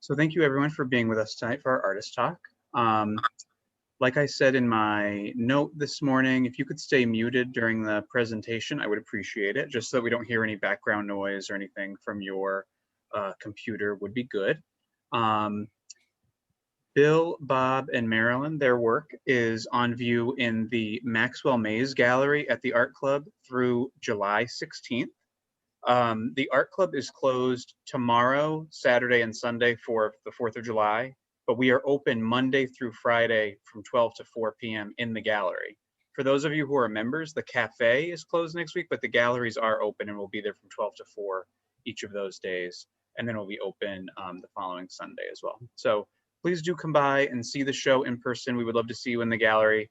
So thank you everyone for being with us tonight for our artist talk. Like I said in my note this morning, if you could stay muted during the presentation, I would appreciate it, just so that we don't hear any background noise or anything from your computer would be good. Bill, Bob, and Marilyn, their work is on view in the Maxwell Maze Gallery at the Art Club through July 16th. The Art Club is closed tomorrow, Saturday, and Sunday for the 4th of July, but we are open Monday through Friday from 12 to 4 p.m. in the gallery. For those of you who are members, the cafe is closed next week, but the galleries are open and we'll be there from 12 to 4 each of those days. And then we'll be open the following Sunday as well. So please do come by and see the show in person. We would love to see you in the gallery.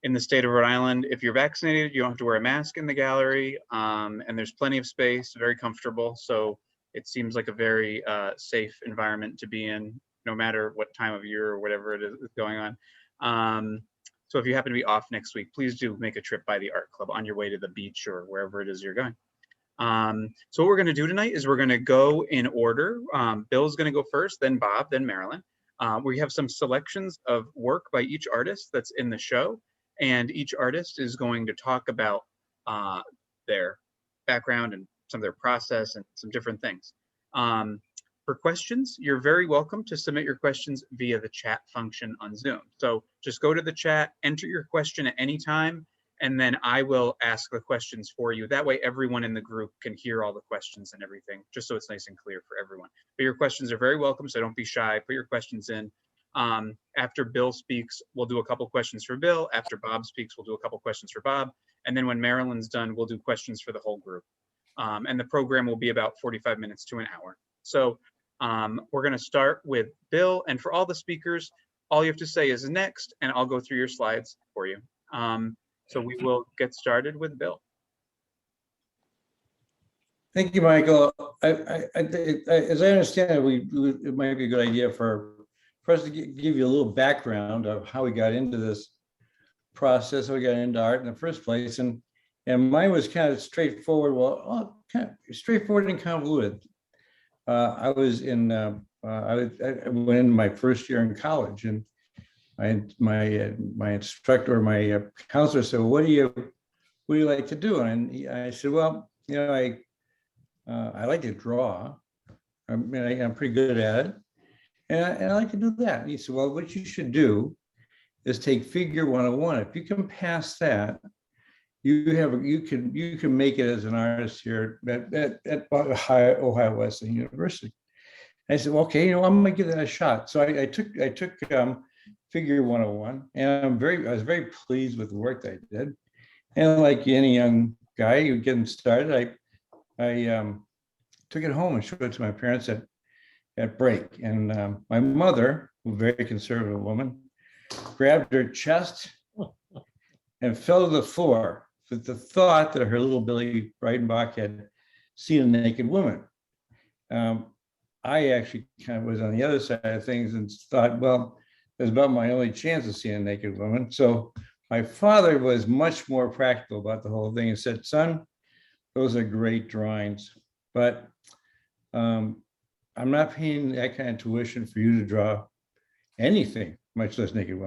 In the state of Rhode Island, if you're vaccinated, you don't have to wear a mask in the gallery, and there's plenty of space, very comfortable. So it seems like a very safe environment to be in, no matter what time of year or whatever it is going on. So if you happen to be off next week, please do make a trip by the Art Club on your way to the beach or wherever it is you're going. So what we're going to do tonight is we're going to go in order. Bill's going to go first, then Bob, then Marilyn. We have some selections of work by each artist that's in the show. And each artist is going to talk about their background and some of their process and some different things. For questions, you're very welcome to submit your questions via the chat function on Zoom. So just go to the chat, enter your question at any time, and then I will ask the questions for you. That way everyone in the group can hear all the questions and everything, just so it's nice and clear for everyone. But your questions are very welcome, so don't be shy. Put your questions in. After Bill speaks, we'll do a couple questions for Bill. After Bob speaks, we'll do a couple questions for Bob. And then when Marilyn's done, we'll do questions for the whole group. And the program will be about 45 minutes to an hour. So we're going to start with Bill. And for all the speakers, all you have to say is next, and I'll go through your slides for you. So we will get started with Bill. Thank you, Michael. As I understand it, it might be a good idea for us to give you a little background of how we got into this process, how we got into art in the first place. And mine was kind of straightforward, kind of straightforward and convoluted. I went in my first year in college, and my instructor, my counselor said, well, what do you like to do? And I said, well, you know, I like to draw. I'm pretty good at it. And I like to do that. And he said, well, what you should do is take Figure 101. If you can pass that, you can make it as an artist here at Ohio Wesleyan University. And I said, well, okay, you know, I'm gonna give that a shot. So I took Figure 101, and I was very pleased with the work that I did. And like any young guy who's getting started, I took it home and showed it to my parents at break. And my mother, a very conservative woman, grabbed her chest and fell to the floor with the thought that her little Billy Breidenbach had seen a naked woman. I actually kind of was on the other side of things and thought, well, it was about my only chance of seeing a naked woman. So my father was much more practical about the whole thing and said, son, those are great drawings, but I'm not paying that kind of tuition for you to draw anything, much less naked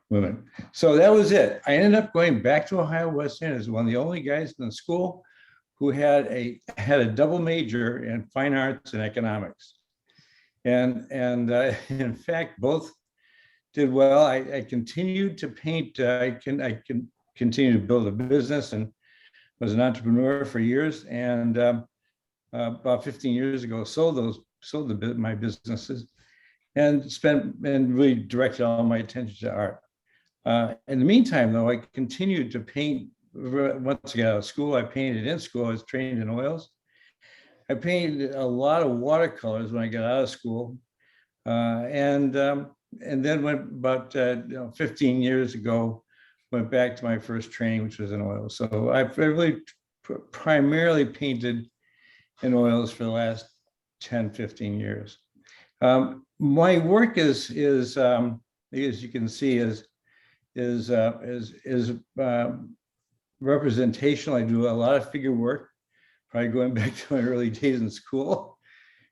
women. So that was it. I ended up going back to Ohio Wesleyan as one of the only guys in the school who had a double major in fine arts and economics. And in fact, both did well. I continued to paint. I continued to build a business and was an entrepreneur for years. And about 15 years ago, sold my businesses and really directed all my attention to art. In the meantime, though, I continued to paint. Once I got out of school, I painted in school. I was trained in oils. I painted a lot of watercolors when I got out of school. And then went about 15 years ago, went back to my first training, which was in oils. So I've really primarily painted in oils for the last 10, 15 years. My work is as you can see, is representational. I do a lot of figure work, probably going back to my early days in school.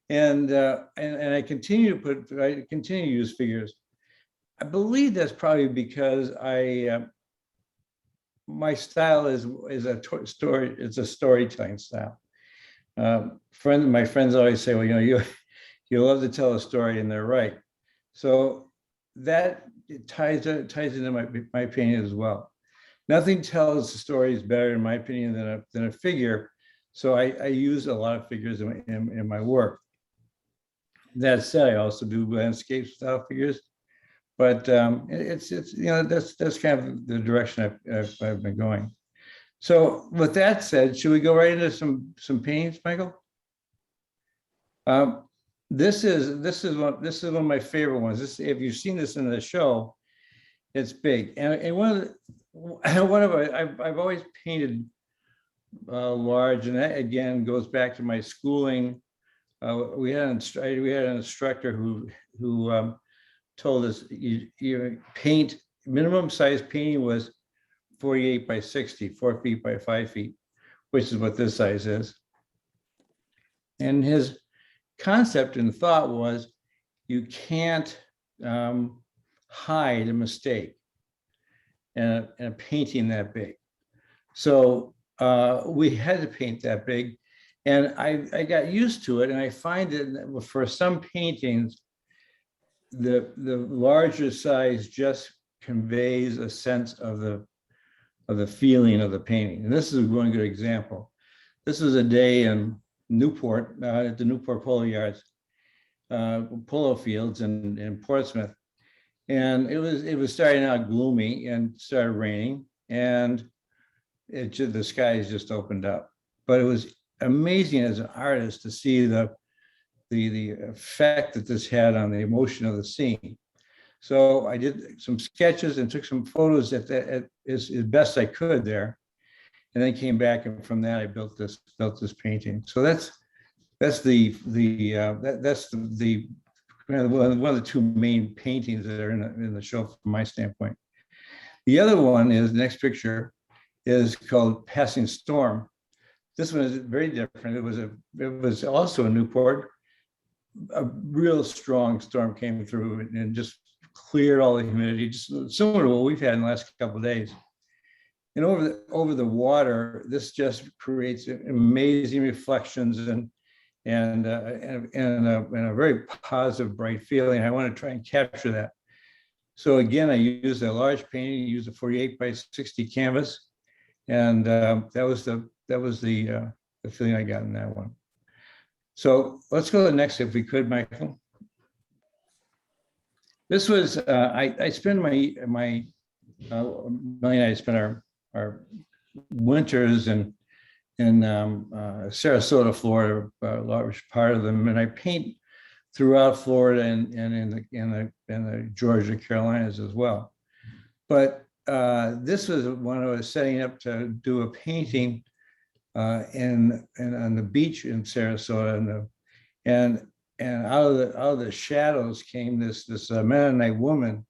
And I continue to use figures. I believe that's probably because my style is it's a storytelling style. My friends always say, well, you love to tell a story, and they're right. So that ties into my opinion as well. Nothing tells the stories better, in my opinion, than a figure. So I use a lot of figures in my work. That said, I also do landscapes without figures, but it's that's kind of the direction I've been going. So with that said, should we go right into some paintings, Michael? This is one of my favorite ones. If you've seen this in the show, it's big. And I've always painted large, and that again goes back to my schooling. We had an instructor who told us you paint, minimum size painting was 48 by 60, 4 feet by 5 feet, which is what this size is. And his concept and thought was you can't hide a mistake in a painting that big. So we had to paint that big, and I got used to it. And I find that for some paintings, the larger size just conveys a sense of the feeling of the painting. And this is a really good example. This was a day in Newport, at the Newport Polo Yards, polo fields in Portsmouth. And it was starting out gloomy and started raining, and the skies just opened up. But it was amazing as an artist to see the effect that this had on the emotion of the scene. So I did some sketches and took some photos as best I could there, and then came back, and from that I built this painting. So that's one of the two main paintings that are in the show from my standpoint. The other one is, the next picture is called Passing Storm. This one is very different. It was also in Newport. A real strong storm came through and just cleared all the humidity, just similar to what we've had in the last couple of days. And over the water, this just creates amazing reflections and a very positive, bright feeling. I want to try and capture that. So again, I used a large painting, used a 48 by 60 canvas, and that was the feeling I got in that one. So let's go to the next, if we could, Michael. This was I spent Melanie and I spent our winters in Sarasota, Florida, a large part of them, and I paint throughout Florida and in the Georgia, Carolinas as well. But this was when I was setting up to do a painting on the beach in Sarasota, and out of the shadows came this Mennonite woman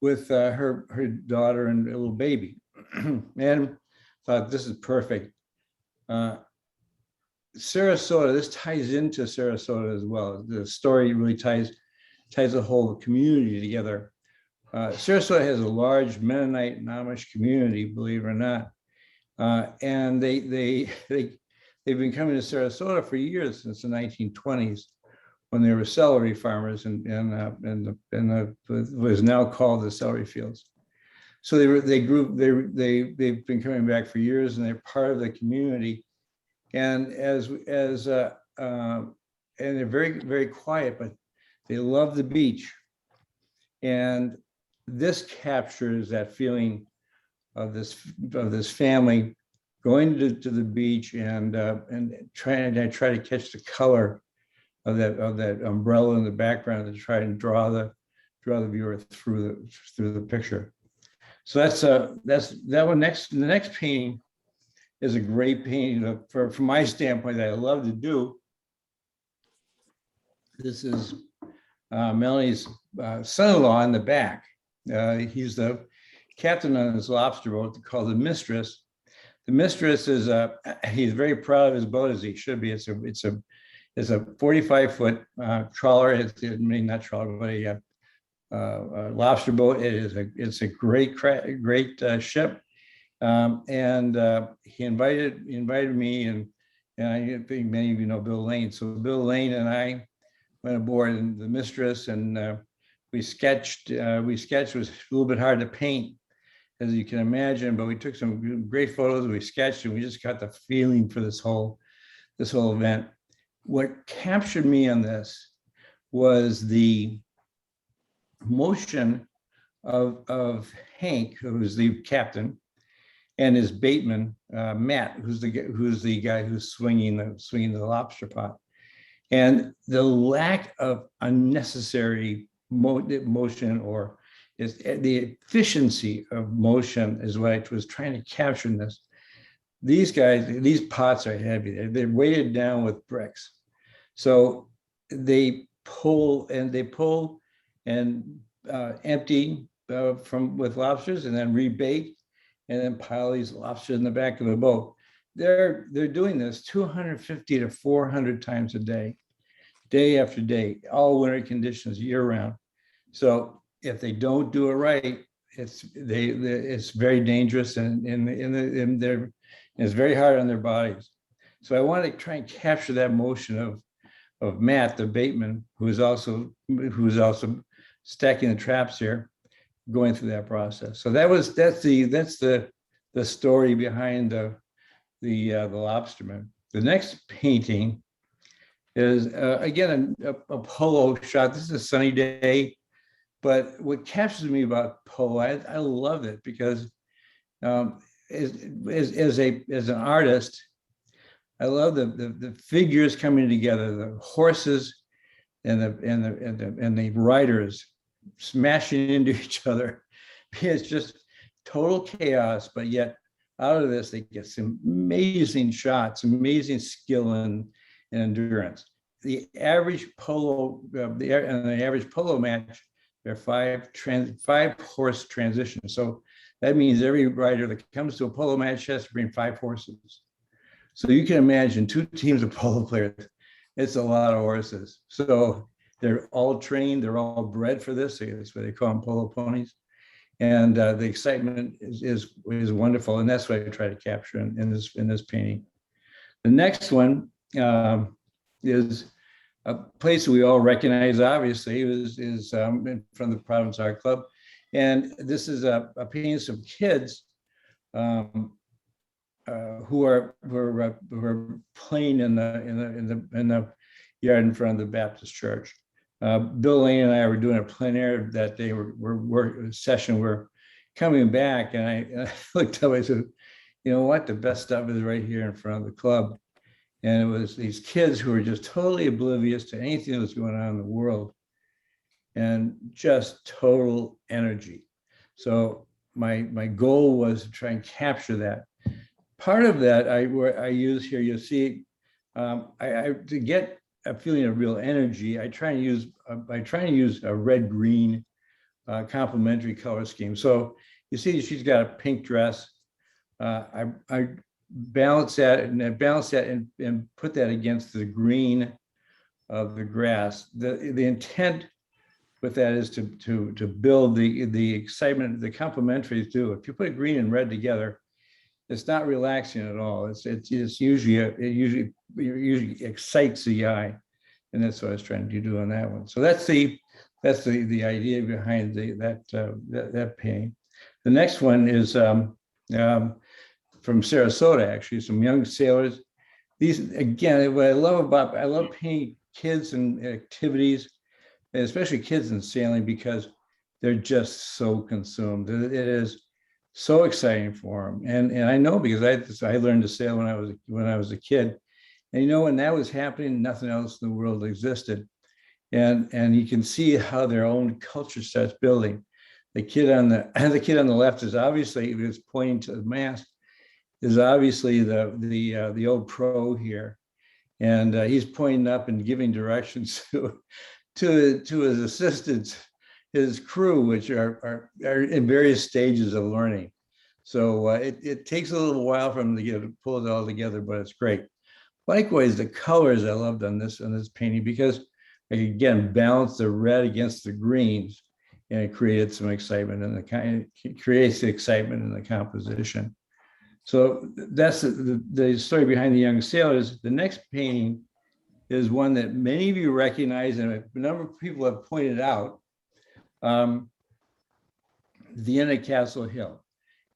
with her daughter and a little baby, and thought, this is perfect. Sarasota, this ties into Sarasota as well. The story really ties the whole community together. Sarasota has a large Mennonite and Amish community, believe it or not, and they've been coming to Sarasota for years, since the 1920s, when they were celery farmers and what is now called the celery fields. So they've been coming back for years, and they're part of the community. And and they're very, very quiet, but they love the beach. And this captures that feeling of this family going to the beach and try to catch the color of that umbrella in the background to try and draw the viewer through the picture. So that's that one. The next painting is a great painting from my standpoint that I love to do. This is Melanie's son-in-law in the back. He's the captain on his lobster boat called the Mistress. The Mistress is he's very proud of his boat, as he should be. It's It's a 45-foot trawler. It's, I mean, not trawler, but a lobster boat. It's a great ship. And he invited me, and I think many of you know Bill Lane. So Bill Lane and I went aboard in the Mistress, and we sketched. It was a little bit hard to paint, as you can imagine, but we took some great photos. We sketched, and we just got the feeling for this whole event. What captured me on this was the motion of Hank, who was the captain, and his bateman, Matt, who's the guy who's swinging the lobster pot, and the lack of unnecessary motion, or is the efficiency of motion, is what I was trying to capture in this. These guys, these pots are heavy. They're weighted down with bricks, so they pull and empty with lobsters, and then rebait, and then pile these lobsters in the back of the boat. They're doing this 250 to 400 times a day, day after day, all winter conditions, year round. So if they don't do it right, it's very dangerous, and it's very hard on their bodies. So I want to try and capture that motion of Matt, the bateman, who's also stacking the traps here, going through that process. So that's the story behind the lobsterman. The next painting is again a polo shot. This is a sunny day, but what captures me about polo, I love it because as an artist, I love the figures coming together, the horses and the riders smashing into each other. It's just total chaos, but yet out of this they get some amazing shots, amazing skill and endurance. The average polo match, there are five horse transitions. So that means every rider that comes to a polo match has to bring 5 horses. So you can imagine 2 teams of polo players. It's a lot of horses. So they're all trained, they're all bred for this. That's what they call them, polo ponies. And the excitement is wonderful, and that's what I try to capture in this painting. The next one is a place we all recognize. Obviously, is in front of the Province Art Club, and this is a painting of some kids who are playing in the yard in front of the Baptist church. Bill Lane and I were doing a plein air that day. We're coming back, and I looked up. I said, "You know what? The best stuff is right here in front of the club." And it was these kids who were just totally oblivious to anything that was going on in the world, and just total energy. So my goal was to try and capture that. Part of that I use here. You'll see, to get a feeling of real energy, I try and use a red-green complementary color scheme. So you see, she's got a pink dress. I balance that and put that against the green of the grass. The intent with that is to build the excitement. The complementaries do. If you put green and red together, it's not relaxing at all. It usually excites the eye, and that's what I was trying to do on that one. So that's the idea behind that painting. The next one is from Sarasota, actually, some young sailors. These, again, what I love painting kids and activities, and especially kids in sailing, because they're just so consumed. It is so exciting for them, and I know, because I learned to sail when I was a kid, and when that was happening, nothing else in the world existed, and you can see how their own culture starts building. The kid on the left is obviously, he was pointing to the mast, is obviously the old pro here, and he's pointing up and giving directions to his assistants, his crew, which are in various stages of learning. So it takes a little while for them to pull it all together, but it's great. Likewise, the colors I loved on this painting because I could, again, balance the red against the greens, and it created some excitement in it creates the excitement in the composition. So that's the story behind the young sailors. The next painting is one that many of you recognize, and a number of people have pointed out, Vienna Castle Hill.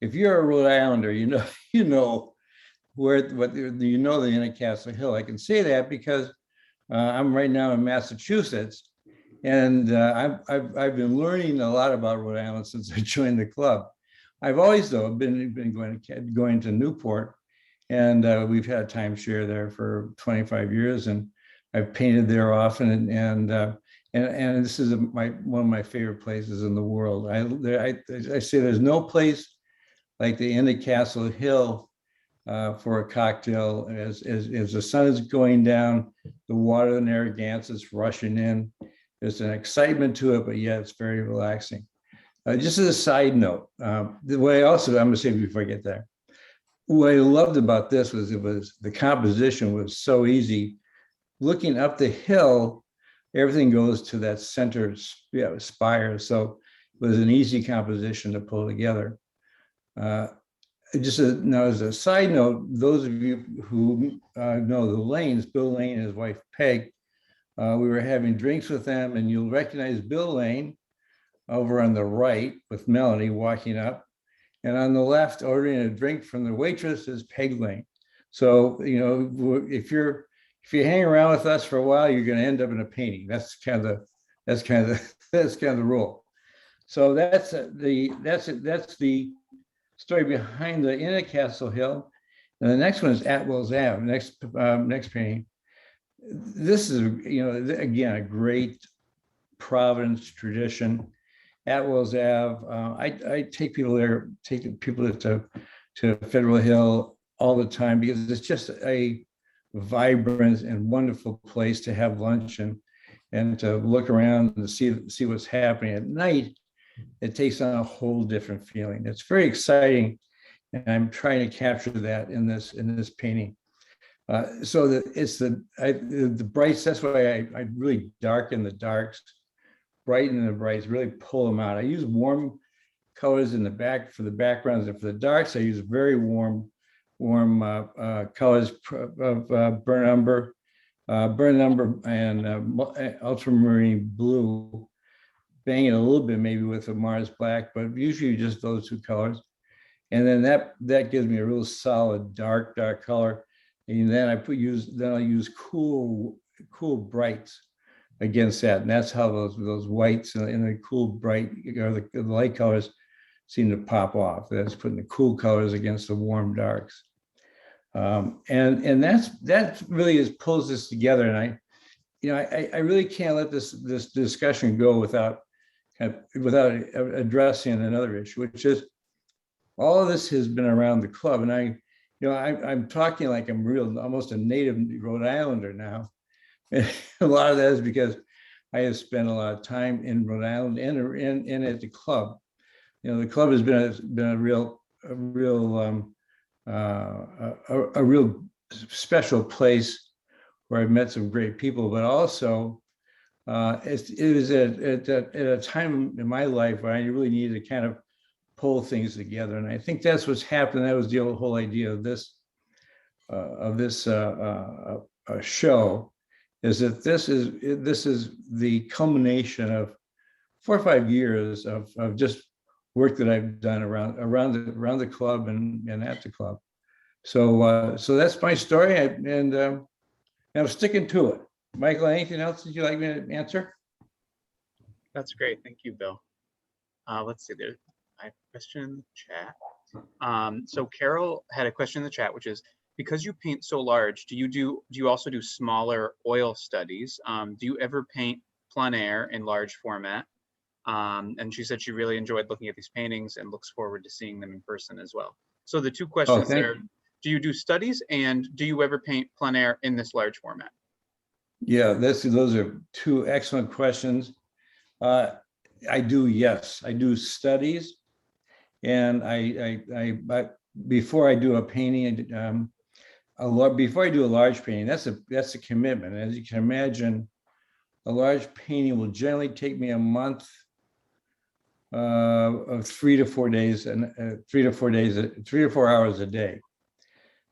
If you're a Rhode Islander, you know the Vienna Castle Hill. I can say that because I'm right now in Massachusetts, and I've been learning a lot about Rhode Island since I joined the club. I've always, though, been going to Newport, and we've had a timeshare there for 25 years, and I've painted there often, and this is one of my favorite places in the world. I say there's no place like the Vienna Castle Hill for a cocktail as the sun is going down, the water in Narragansett rushing in. There's an excitement to it, but yet it's very relaxing. Just as a side note, the way also, I'm gonna say before I get there, what I loved about this was the composition was so easy. Looking up the hill, everything goes to that center spire. So it was an easy composition to pull together. Now, as a side note, those of you who know the Lanes, Bill Lane and his wife Peg, we were having drinks with them, and you'll recognize Bill Lane over on the right with Melanie walking up, and on the left, ordering a drink from the waitress, is Peg Lane. So if you hang around with us for a while, you're going to end up in a painting. That's kind of the rule. So that's the story behind the Vienna Castle Hill. And the next one is Atwell's Ave, next painting. This is, again, a great Providence tradition. Atwell's Ave, I take people to Federal Hill all the time because it's just a vibrant and wonderful place to have lunch and to look around and see what's happening at night. It takes on a whole different feeling. It's very exciting, and I'm trying to capture that in this painting. So the brights. That's why I really darken the darks, brighten the brights, really pull them out. I use warm colors in the back for the backgrounds, and for the darks, I use very warm colors of burnt umber and ultramarine blue. Bang it a little bit maybe with a Mars black, but usually just those two colors. And then that gives me a real solid dark color. And then I'll use cool brights against that. And that's how those whites and the cool bright, or the light colors seem to pop off. That's putting the cool colors against the warm darks. And that really pulls this together. And I really can't let this discussion go without addressing another issue, which is all of this has been around the club. And I'm talking like I'm almost a native Rhode Islander now. And a lot of that is because I have spent a lot of time in Rhode Island and at the club. The club has been a real special place where I've met some great people, but also it was at a time in my life where I really needed to kind of pull things together, and I think that's what's happened. That was the whole idea of this show, is that this is the culmination of 4 or 5 years of just work that I've done around the club and at the club. So that's my story, and I'm sticking to it. Michael, anything else that you'd like me to answer? That's great. Thank you, Bill. Let's see. There's a question in the chat. So Carol had a question in the chat, which is, because you paint so large, do you also do smaller oil studies? Do you ever paint plein air in large format? And she said she really enjoyed looking at these paintings and looks forward to seeing them in person as well. So the two questions there: do you do studies, and do you ever paint plein air in this large format? Yeah, those are two excellent questions. I do, yes, I do studies, and I before I do a painting, a lot before I do a large painting. That's a commitment. As you can imagine, a large painting will generally take me a month of 3 to 4 days, and 3 to 4 hours a day.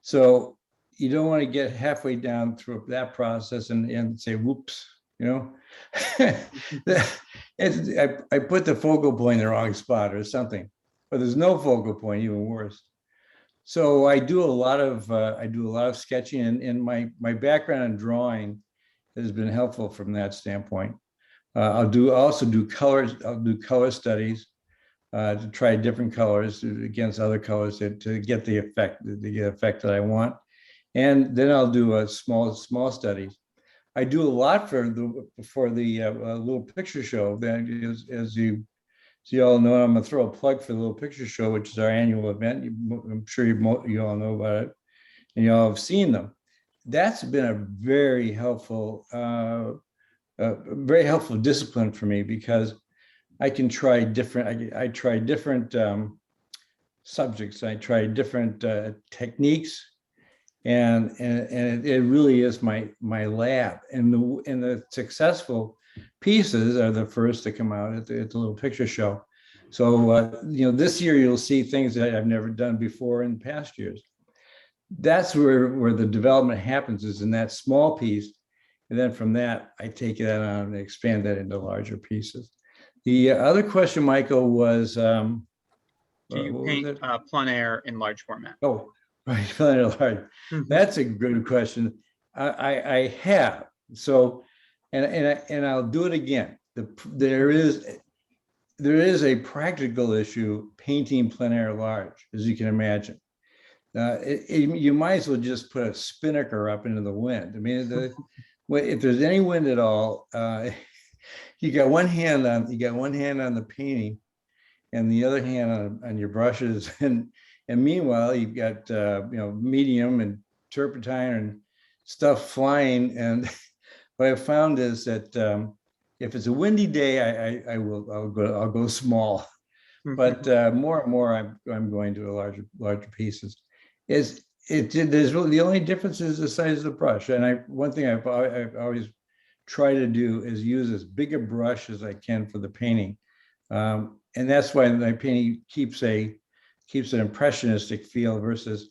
So you don't want to get halfway down through that process and say, whoops, you know. I put the focal point in the wrong spot or something, but there's no focal point, even worse. So I do a lot of sketching, and my background in drawing has been helpful from that standpoint. Also do colors. I'll do color studies to try different colors against other colors to get the effect that I want. And then I'll do small studies. I do a lot for the little picture show. That as you all know, I'm gonna throw a plug for the little picture show, which is our annual event. I'm sure you all know about it, and you all have seen them. That's been a very helpful discipline for me, because I can try different. I try different subjects. I try different techniques, and it really is my lab. And the successful pieces are the first to come out at the little picture show. So this year you'll see things that I've never done before in past years. That's where the development happens, is in that small piece. And then from that, I take that on and expand that into larger pieces. The other question, Michael, was do you paint plein air in large format? Oh, right, plein air large. That's a good question. I have. So, and I'll do it again. There is a practical issue painting plein air large, as you can imagine. You might as well just put a spinnaker up into the wind. I mean, if there's any wind at all, you got one hand on the painting, and the other hand on your brushes, and meanwhile you've got medium and turpentine and stuff flying. And what I've found is that if it's a windy day, I'll go small, but more and more I'm going to larger pieces. There's really the only difference is the size of the brush. And one thing I've always tried to do is use as big a brush as I can for the painting, and that's why my painting keeps an impressionistic feel versus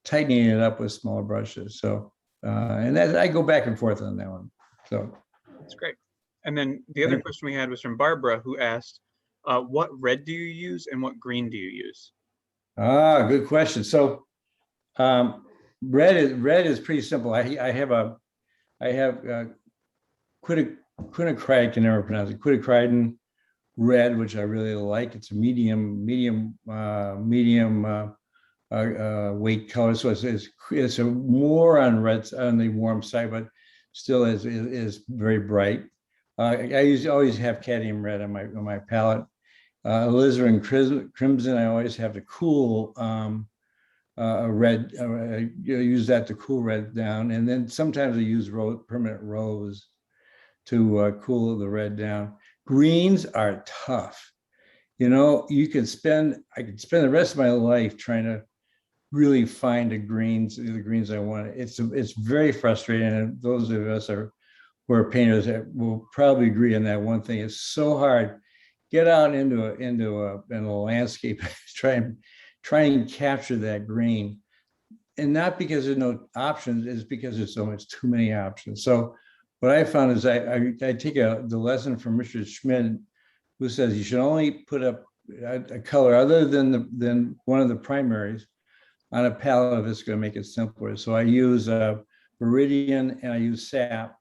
tightening it up with smaller brushes. So and that I go back and forth on that one. So that's great. And then the other question we had was from Barbara, who asked, what red do you use and what green do you use? Good question. So red is pretty simple. I have quinacridone, I can never pronounce it, quinacridone red, which I really like. It's a medium weight color, so it's a more on the warm side, but still is very bright. I always have cadmium red on my palette. Alizarin crimson, I always have to cool red. I use that to cool red down, and then sometimes I use permanent rose to cool the red down. Greens are tough. I could spend the rest of my life trying to really find the greens I want. It's very frustrating, and those of us who are painters will probably agree on that one thing. It's so hard. Get out into a landscape, try and capture that green, and not because there's no options, it's because there's too many options. So what I found is I take the lesson from Richard Schmidt, who says you should only put up a color other than one of the primaries on a palette if it's going to make it simpler. So I use Meridian, and I use sap,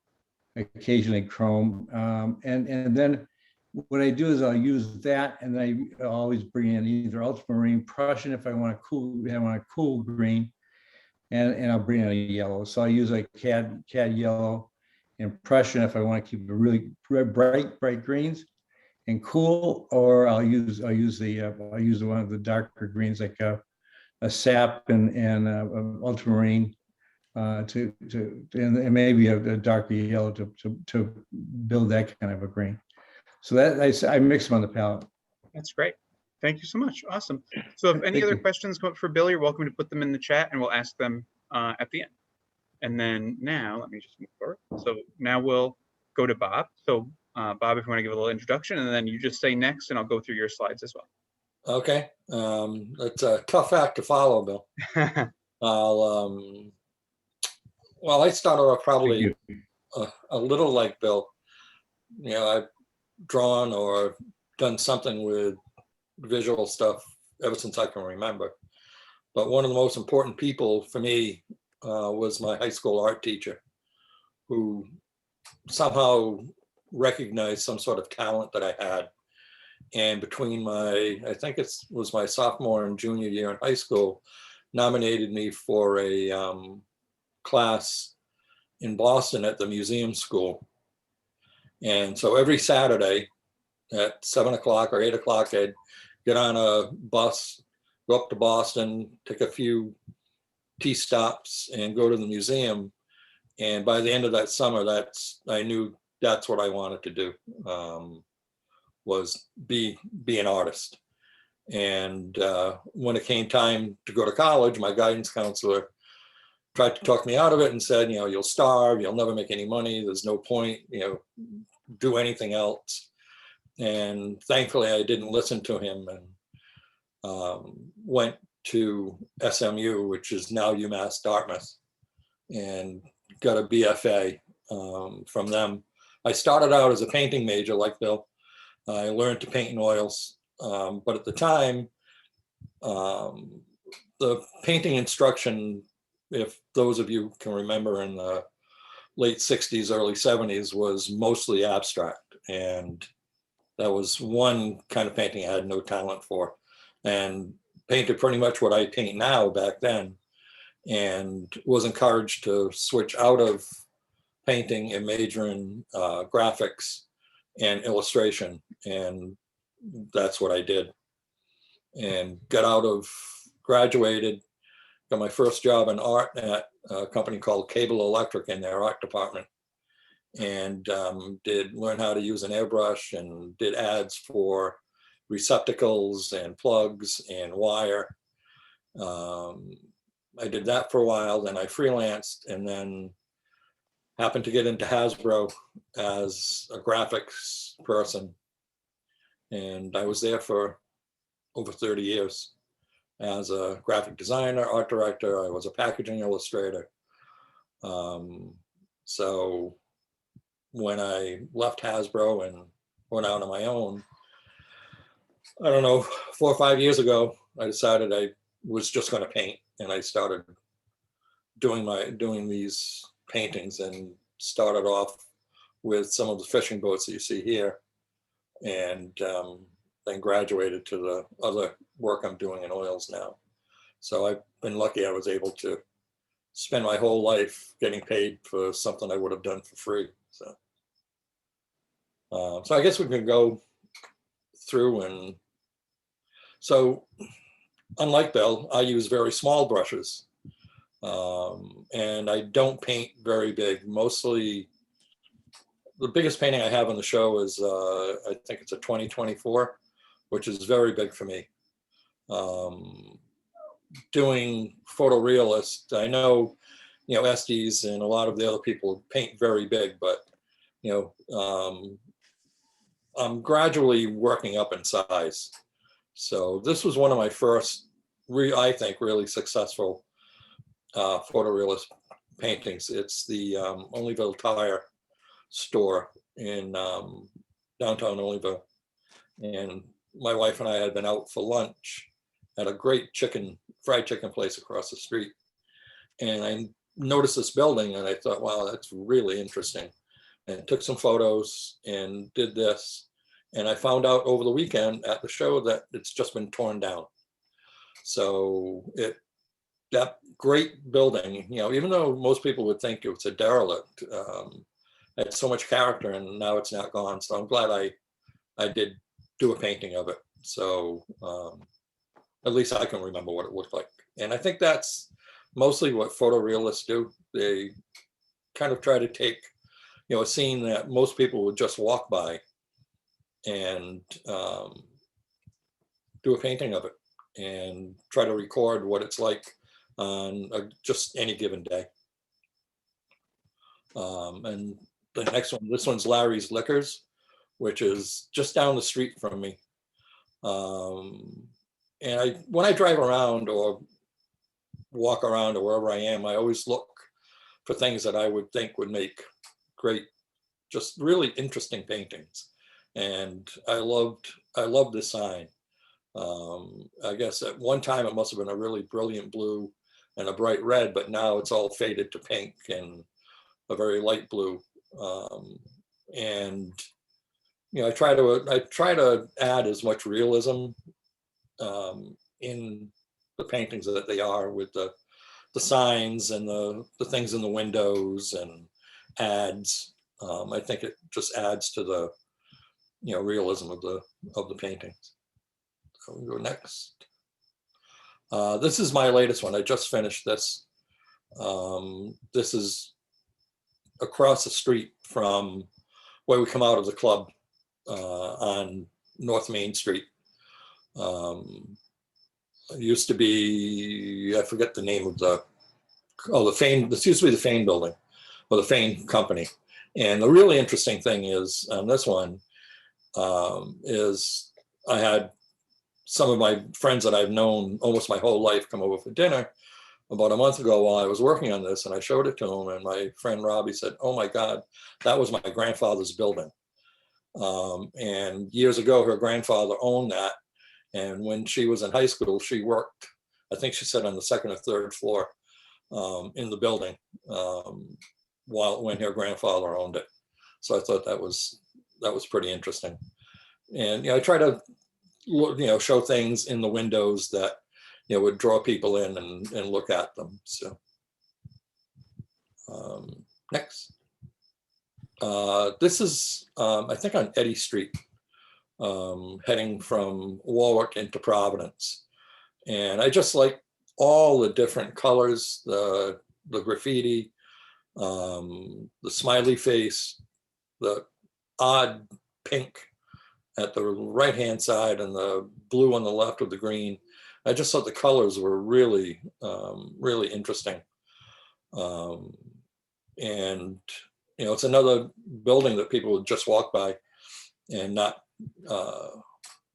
occasionally chrome, and then what I do is I'll use that, and I always bring in either ultramarine, Prussian if I want a cool green, and I'll bring in a yellow. So I use like cad yellow and Prussian if I want to keep it really bright greens and cool, or I'll use one of the darker greens like a sap and ultramarine and maybe a darker yellow to build that kind of a green. So that I mix them on the palette. That's great. Thank you so much. Awesome. So if any other questions come up for Bill, you're welcome to put them in the chat, and we'll ask them at the end. And then now, let me just move forward. So now we'll go to Bob. So Bob, if you want to give a little introduction, and then you just say next, and I'll go through your slides as well. Okay, it's a tough act to follow, Bill. I'll, well, I started off probably a little like Bill. You know, I've drawn or done something with visual stuff ever since I can remember. But one of the most important people for me was my high school art teacher, who somehow recognized some sort of talent that I had. And between I think it was my sophomore and junior year in high school, nominated me for a class in Boston at the museum school. And so every Saturday at 7 o'clock or 8 o'clock, I'd get on a bus, go up to Boston, take a few tea stops and go to the museum. And by the end of that summer, I knew that's what I wanted to do, was be an artist. And when it came time to go to college, my guidance counselor tried to talk me out of it and said, you know, you'll starve, you'll never make any money, there's no point, you know, do anything else. And thankfully I didn't listen to him, and went to SMU, which is now UMass Dartmouth, and got a BFA from them. I started out as a painting major like Bill. I learned to paint in oils, but at the time, the painting instruction, if those of you can remember, in the late 60s, early 70s, was mostly abstract. And that was one kind of painting I had no talent for, and painted pretty much what I paint now back then, and was encouraged to switch out of painting and major in graphics and illustration. And that's what I did, and graduated, got my first job in art at a company called Cable Electric in their art department, and did learn how to use an airbrush and did ads for receptacles and plugs and wire. I did that for a while, then I freelanced, and then happened to get into Hasbro as a graphics person. And I was there for over 30 years as a graphic designer, art director. I was a packaging illustrator. So when I left Hasbro and went out on my own, I don't know, 4 or 5 years ago, I decided I was just going to paint, and I started doing these paintings, and started off with some of the fishing boats that you see here, and then graduated to the other work I'm doing in oils now. So I've been lucky I was able to spend my whole life getting paid for something I would have done for free. So I guess we can go through. And so unlike Bill, I use very small brushes, and I don't paint very big. Mostly, the biggest painting I have on the show is, I think it's a 2024, which is very big for me. Doing photorealist, I know, Estes and a lot of the other people paint very big, but, I'm gradually working up in size. So this was one of my first, I think, really successful photorealist paintings. It's the Olneyville Tire store in downtown Olneyville. And my wife and I had been out for lunch at a great fried chicken place across the street. And I noticed this building, and I thought, wow, that's really interesting. And took some photos and did this. And I found out over the weekend at the show that it's just been torn down. So that great building, even though most people would think it was a derelict, had so much character, and now it's not gone. So I'm glad I did do a painting of it. So at least I can remember what it looked like. And I think that's mostly what photorealists do. They kind of try to take, a scene that most people would just walk by, and do a painting of it, and try to record what it's like on just any given day. And the next one, this one's Larry's Liquors, which is just down the street from me. And when I drive around or walk around or wherever I am, I always look for things that I would think would make great, just really interesting paintings. And I loved this sign. I guess at one time it must have been a really brilliant blue and a bright red, but now it's all faded to pink and a very light blue. And I try to add as much realism in the paintings that they are, with the signs and the things in the windows and ads. I think it just adds to the realism of the paintings. So we'll go next. This is my latest one. I just finished this. This is across the street from where we come out of the club on North Main Street. It used to be, I forget the name of the Fane, this used to be the Fane building, or the Fane company. And the really interesting thing is on this one, is I had some of my friends that I've known almost my whole life come over for dinner about a month ago while I was working on this, and I showed it to him, and my friend Robbie said, "Oh my God, that was my grandfather's building." And years ago, her grandfather owned that. And when she was in high school, she worked, I think she said on the second or third floor in the building when her grandfather owned it. So I thought that was pretty interesting. And I try to show things in the windows that would draw people in and look at them. So next. This is, I think, on Eddy Street, heading from Warwick into Providence. And I just like all the different colors, the graffiti, the smiley face, the odd pink at the right-hand side and the blue on the left with the green. I just thought the colors were really, really interesting. And it's another building that people would just walk by and not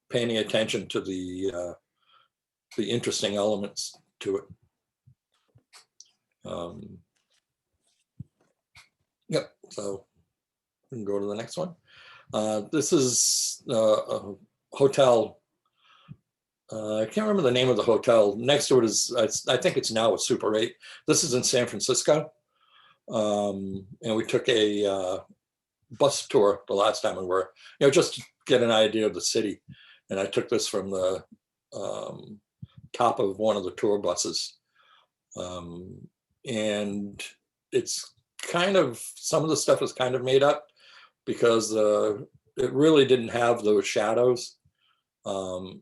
pay any attention to the interesting elements to it. Yep. So we can go to the next one. This is a hotel. I can't remember the name of the hotel. Next to it is, I think it's now a Super 8. This is in San Francisco. And we took a bus tour the last time we were, just to get an idea of the city. And I took this from the top of one of the tour buses. And it's kind of, some of the stuff is kind of made up because it really didn't have those shadows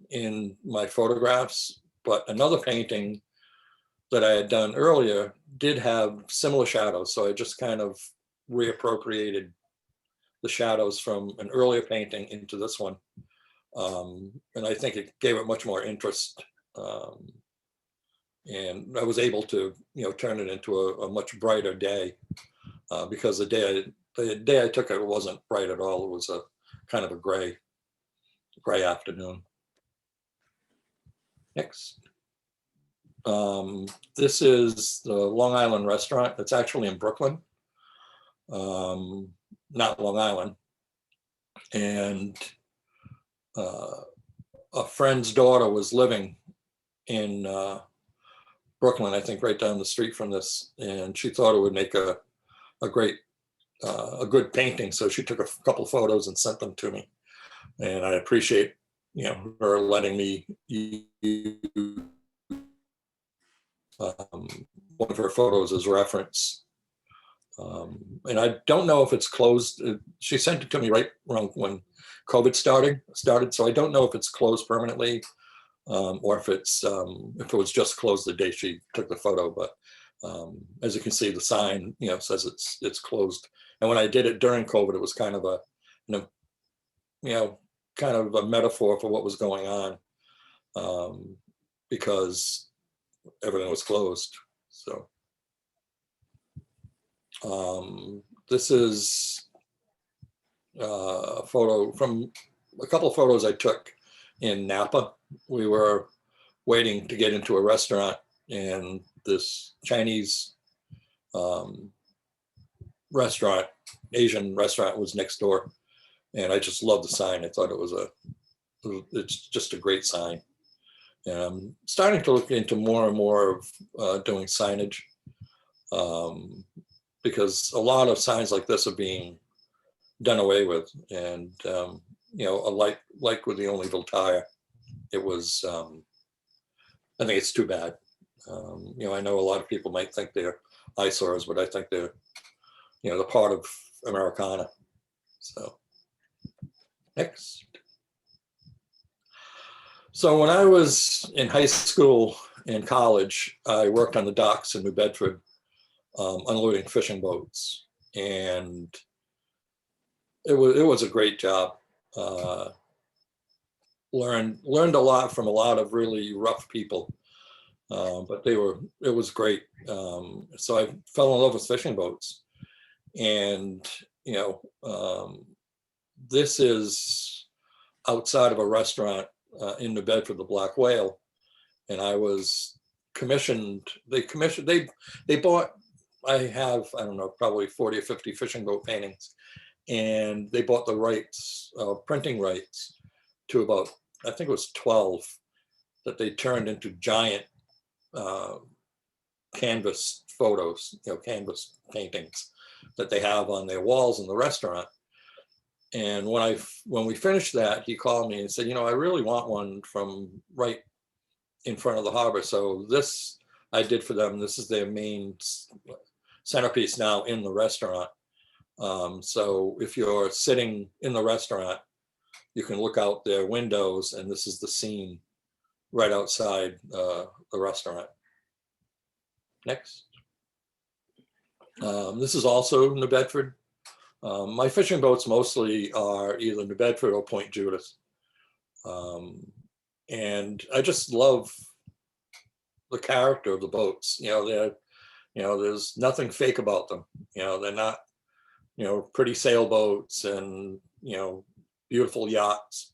in my photographs. But another painting that I had done earlier did have similar shadows. So I just kind of reappropriated the shadows from an earlier painting into this one. And I think it gave it much more interest. And I was able to, turn it into a much brighter day because the day I took it wasn't bright at all. It was a kind of a gray afternoon. Next. This is the Long Island restaurant. It's actually in Brooklyn, not Long Island. And a friend's daughter was living in Brooklyn, I think right down the street from this, and she thought it would make a good painting. So she took a couple photos and sent them to me, and I appreciate her letting me use one of her photos as reference. And I don't know if it's closed. She sent it to me right around when COVID started. So I don't know if it's closed permanently or if it was just closed the day she took the photo. But as you can see, the sign says it's closed. And when I did it during COVID, it was kind of kind of a metaphor for what was going on, because everything was closed. So this is a photo from a couple of photos I took in Napa. We were waiting to get into a restaurant, and this Chinese restaurant, Asian restaurant, was next door, and I just loved the sign. I thought it's just a great sign. And I'm starting to look into more and more of doing signage, because a lot of signs like this are being done away with. And you know, like with the Only Built Tire, it was. I think it's too bad. You know, I know a lot of people might think they're eyesores, but I think they're, you know, the part of Americana. So next. So when I was in high school and college, I worked on the docks in New Bedford, unloading fishing boats, and it was a great job. Learned a lot from a lot of really rough people, but it was great. So I fell in love with fishing boats, and you know, this is outside of a restaurant in New Bedford, the Black Whale, and I was commissioned. They bought. I have, I don't know, probably 40 or 50 fishing boat paintings, and they bought the rights, printing rights, to about, I think it was 12, that they turned into giant canvas photos, you know, canvas paintings that they have on their walls in the restaurant. And when we finished that, he called me and said, you know, I really want one from right in front of the harbor. So this I did for them. This is their main centerpiece now in the restaurant. So if you're sitting in the restaurant, you can look out their windows, and this is the scene right outside the restaurant. Next. This is also New Bedford. My fishing boats mostly are either New Bedford or Point Judith. And I just love the character of the boats. You know, there's nothing fake about them. You know, they're not, you know, pretty sailboats and, you know, beautiful yachts.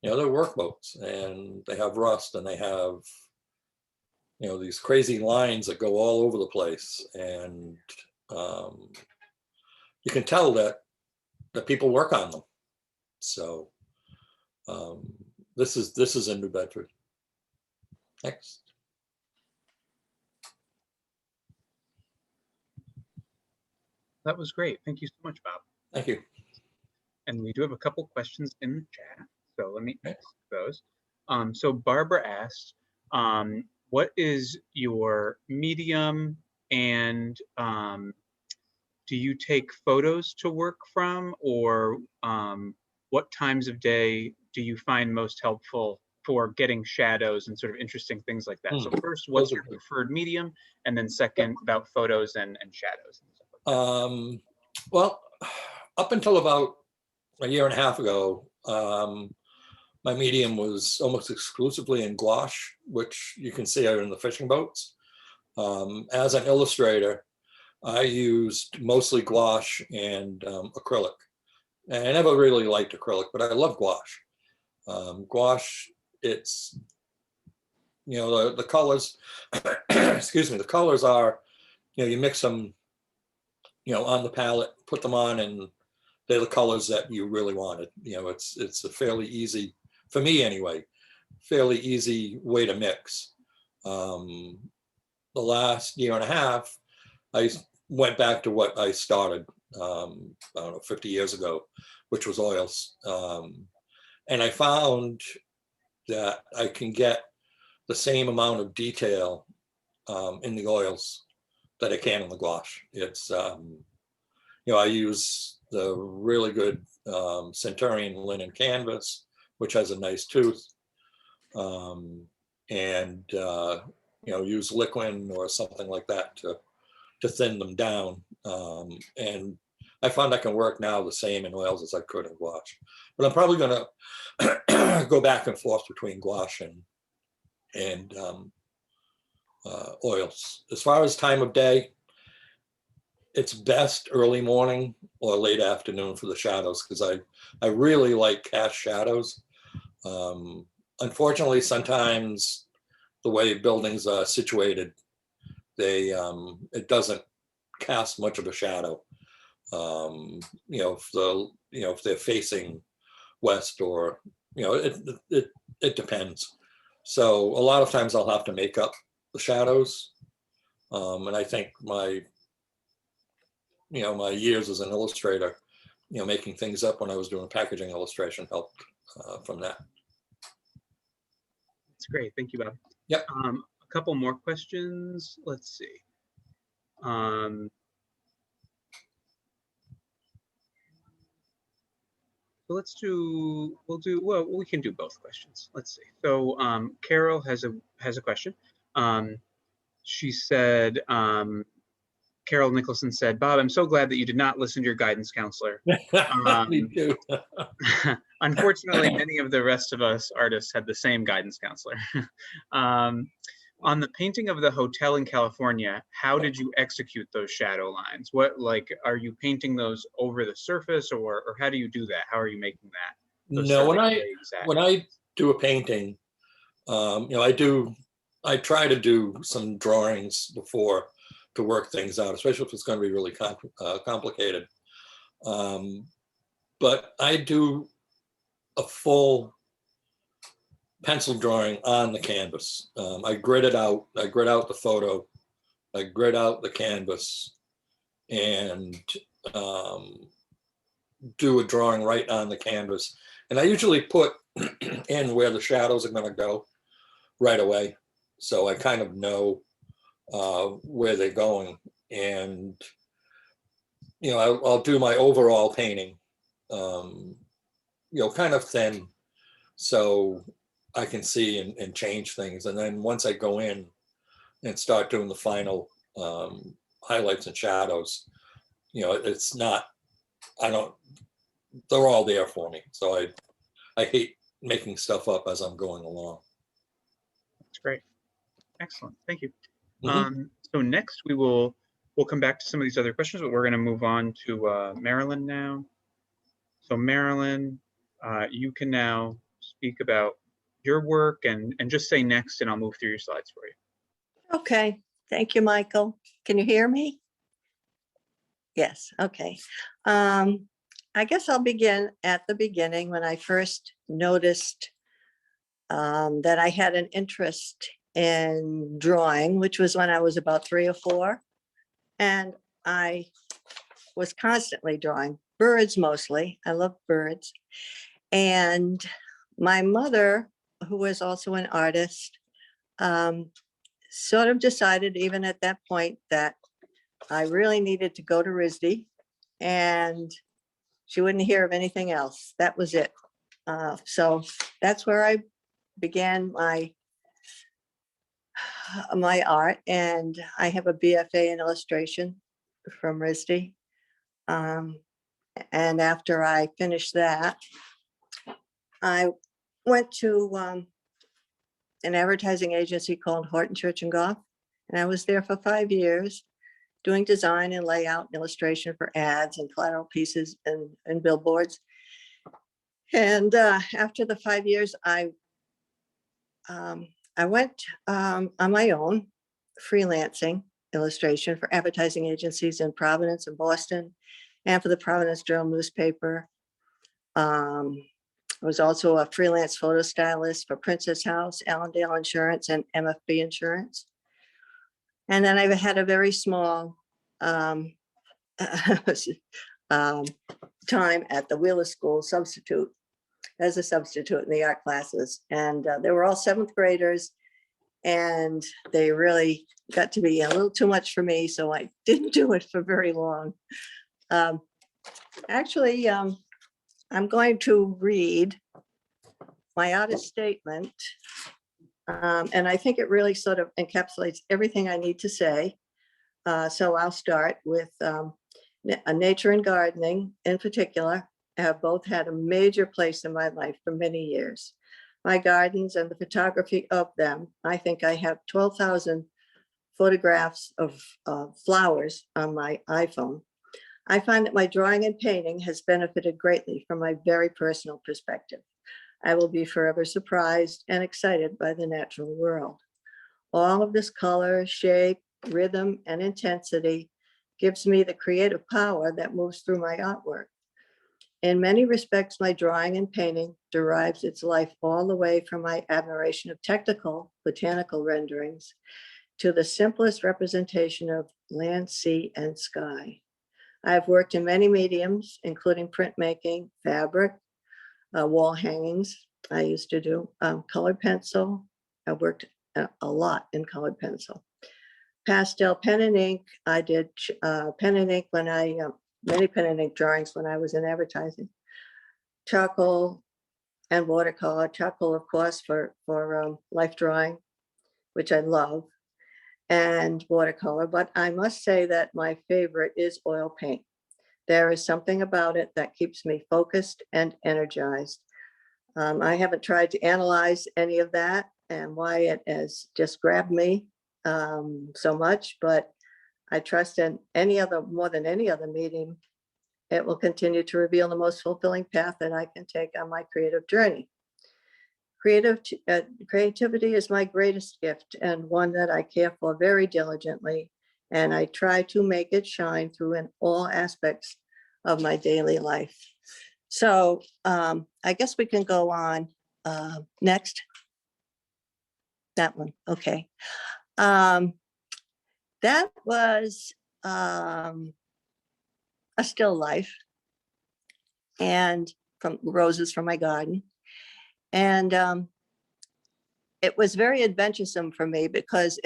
You know, they're work boats, and they have rust, and they have, you know, these crazy lines that go all over the place. And you can tell that people work on them. So this is in New Bedford. Next. That was great. Thank you so much, Bob. Thank you. And we do have a couple questions in the chat, so let me ask those. So Barbara asked, what is your medium, and do you take photos to work from, or what times of day do you find most helpful for getting shadows and sort of interesting things like that? So first, what's your preferred medium? And then second, about photos and shadows. And stuff like that. Well, up until about a year and a half ago, my medium was almost exclusively in gouache, which you can see out in the fishing boats. As an illustrator, I used mostly gouache and acrylic. And I never really liked acrylic, but I love gouache. Gouache, it's, you know, the colors, excuse me, the colors are, you know, you mix them, you know, on the palette, put them on, and they're the colors that you really wanted. You know, it's a fairly easy, for me anyway, fairly easy way to mix. The last year and a half, I went back to what I started, I don't know, 50 years ago, which was oils. And I found that I can get the same amount of detail in the oils that I can in the gouache. It's, you know, I use the really good Centurion linen canvas, which has a nice tooth, and you know, use liquid or something like that to thin them down. And I found I can work now the same in oils as I could in gouache. But I'm probably going to go back and forth between gouache and oils. As far as time of day, it's best early morning or late afternoon for the shadows, because I really like cast shadows. Unfortunately, sometimes the way buildings are situated, it doesn't cast much of a shadow. If they're facing west, or it depends. So a lot of times I'll have to make up the shadows, and I think my years as an illustrator, making things up when I was doing packaging illustration helped from that. That's great. Thank you, Bob. Yep. A couple more questions. Let's see. So we can do both questions. Let's see. So Carol has a question. She said, Carol Nicholson said, Bob, I'm so glad that you did not listen to your guidance counselor. Me too. Unfortunately, many of the rest of us artists had the same guidance counselor. On the painting of the hotel in California, how did you execute those shadow lines? Are you painting those over the surface, or how do you do that? How are you making that? No, when I do a painting, I try to do some drawings before to work things out, especially if it's going to be really complicated. But I do a full pencil drawing on the canvas. I grid it out. I grid out the photo. I grid out the canvas, and do a drawing right on the canvas. And I usually put in where the shadows are going to go right away, so I kind of know where they're going. And I'll do my overall painting, kind of thin, so I can see and change things. And then once I go in and start doing the final highlights and shadows, it's not, they're all there for me. So I hate making stuff up as I'm going along. That's great. Excellent. Thank you. So next we'll come back to some of these other questions, but we're going to move on to Marilyn now. So Marilyn, you can now speak about your work and just say next, and I'll move through your slides for you. Okay. Thank you, Michael. Can you hear me? Yes. Okay. I guess I'll begin at the beginning when I first noticed that I had an interest in drawing, which was when I was about 3 or 4. And I was constantly drawing birds mostly. I love birds. And my mother, who was also an artist, sort of decided even at that point that I really needed to go to RISD, and she wouldn't hear of anything else. That was it. So that's where I began my art, and I have a BFA in illustration from RISD. And after I finished that, I went to an advertising agency called Horton Church and Goff, and I was there for 5 years doing design and layout and illustration for ads and collateral pieces and billboards. And after the 5 years, I went on my own, freelancing illustration for advertising agencies in Providence and Boston, and for the Providence Journal newspaper. I was also a freelance photo stylist for Princess House, Allendale Insurance, and MFB Insurance. And then I had a very small time at the Wheeler School as a substitute in the art classes. And they were all 7th graders, and they really got to be a little too much for me, so I didn't do it for very long. Actually, I'm going to read my artist statement, and I think it really sort of encapsulates everything I need to say. So I'll start with nature and gardening in particular have both had a major place in my life for many years. My gardens and the photography of them, I think I have 12,000 photographs of flowers on my iPhone, I find that my drawing and painting has benefited greatly from my very personal perspective. I will be forever surprised and excited by the natural world. All of this color, shape, rhythm, and intensity gives me the creative power that moves through my artwork. In many respects, my drawing and painting derives its life all the way from my admiration of technical botanical renderings to the simplest representation of land, sea, and sky. I've worked in many mediums, including printmaking, fabric, wall hangings. I used to do colored pencil. I worked a lot in colored pencil. Pastel pen and ink. I did pen and ink when I, many pen and ink drawings when I was in advertising. Charcoal and watercolor. Charcoal, of course, for life drawing, which I love, and watercolor. But I must say that my favorite is oil paint. There is something about it that keeps me focused and energized. I haven't tried to analyze any of that and why it has just grabbed me so much, but I trust in more than any other medium, it will continue to reveal the most fulfilling path that I can take on my creative journey. Creativity is my greatest gift and one that I care for very diligently, and I try to make it shine through in all aspects of my daily life. So I guess we can go on next. That one, okay. That was a still life and from roses from my garden. And it was very adventuresome for me because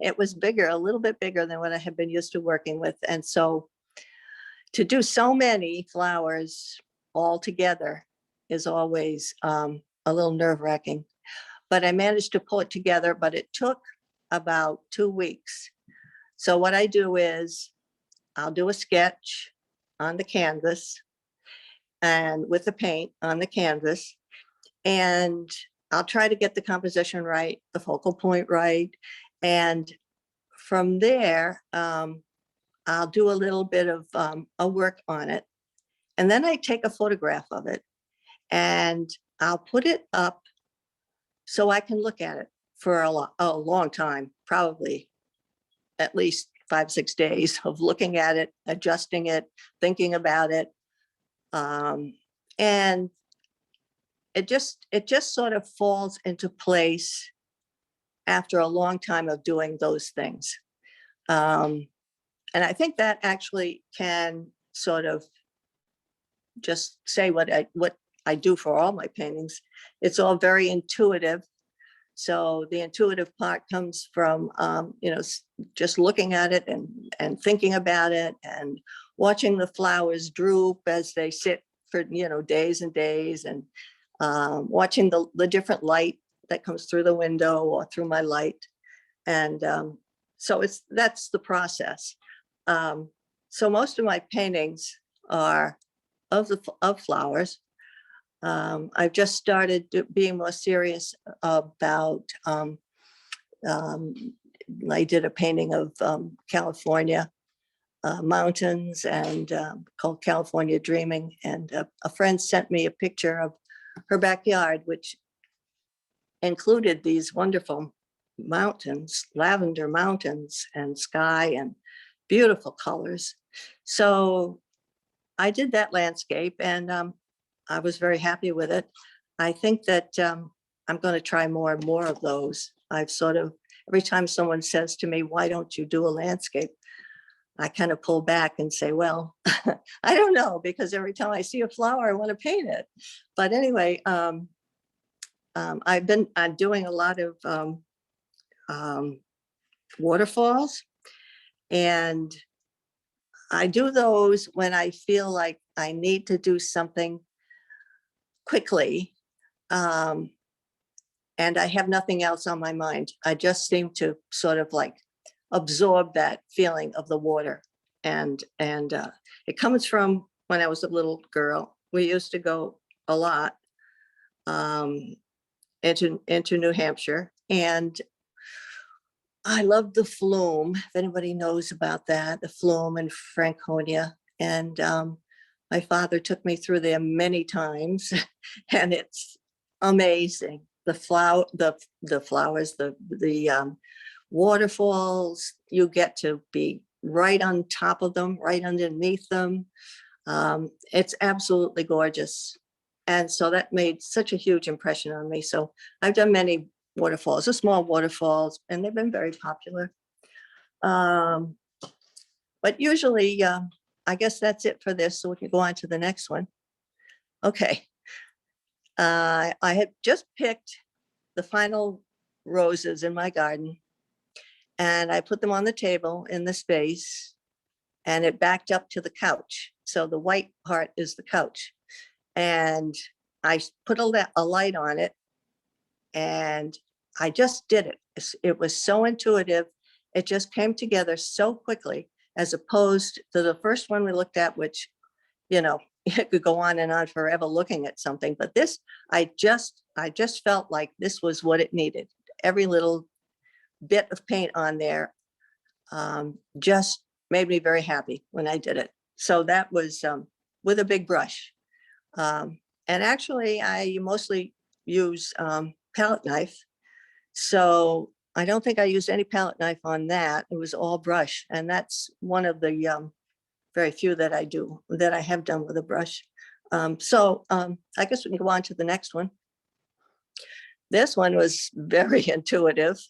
it was bigger, a little bit bigger than what I had been used to working with. And so to do so many flowers all together is always a little nerve-wracking. But I managed to pull it together, but it took about 2 weeks. So what I do is I'll do a sketch on the canvas and with the paint on the canvas, and I'll try to get the composition right, the focal point right. And from there, I'll do a little bit of a work on it. And then I take a photograph of it and I'll put it up so I can look at it for a long time, probably at least 5-6 days of looking at it, adjusting it, thinking about it. And it just sort of falls into place after a long time of doing those things. And I think that actually can sort of just say what I do for all my paintings. It's all very intuitive. So the intuitive part comes from, just looking at it and thinking about it and watching the flowers droop as they sit for, days and days, and watching the different light that comes through the window or through my light. And so that's the process. So most of my paintings are of flowers. I've just started being more serious about, I did a painting of California mountains and called California Dreaming. And a friend sent me a picture of her backyard, which included these wonderful mountains, lavender mountains and sky and beautiful colors. So I did that landscape and I was very happy with it. I think that I'm going to try more and more of those. I've sort of, every time someone says to me, why don't you do a landscape? I kind of pull back and say, well, I don't know, because every time I see a flower, I want to paint it. But anyway, I've been doing a lot of waterfalls, and I do those when I feel like I need to do something quickly, and I have nothing else on my mind. I just seem to sort of like absorb that feeling of the water, and it comes from when I was a little girl. We used to go a lot into New Hampshire, and I love the Flume, if anybody knows about that, the Flume in Franconia. And my father took me through there many times, and it's amazing. The flowers, the waterfalls, you get to be right on top of them, right underneath them. It's absolutely gorgeous. And so that made such a huge impression on me. So I've done many waterfalls, the small waterfalls, and they've been very popular. But usually, I guess that's it for this. So we can go on to the next one. Okay. I had just picked the final roses in my garden, and I put them on the table in the space, and it backed up to the couch. So the white part is the couch. And I put a light on it, and I just did it. It was so intuitive. It just came together so quickly, as opposed to the first one we looked at, which, you could go on and on forever looking at something. But this, I just felt like this was what it needed. Every little bit of paint on there just made me very happy when I did it. So that was with a big brush. And actually, I mostly use palette knife. So I don't think I used any palette knife on that. It was all brush. And that's one of the very few that I have done with a brush. I guess we can go on to the next one. This one was very intuitive.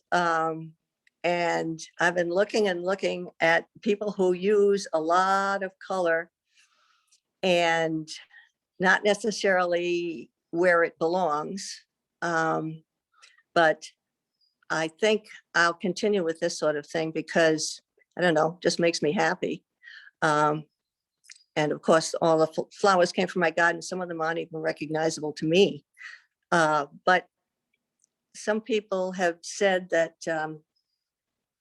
And I've been looking at people who use a lot of color and not necessarily where it belongs. But I think I'll continue with this sort of thing because, I don't know, just makes me happy. And of course, all the flowers came from my garden. Some of them aren't even recognizable to me. But some people have said that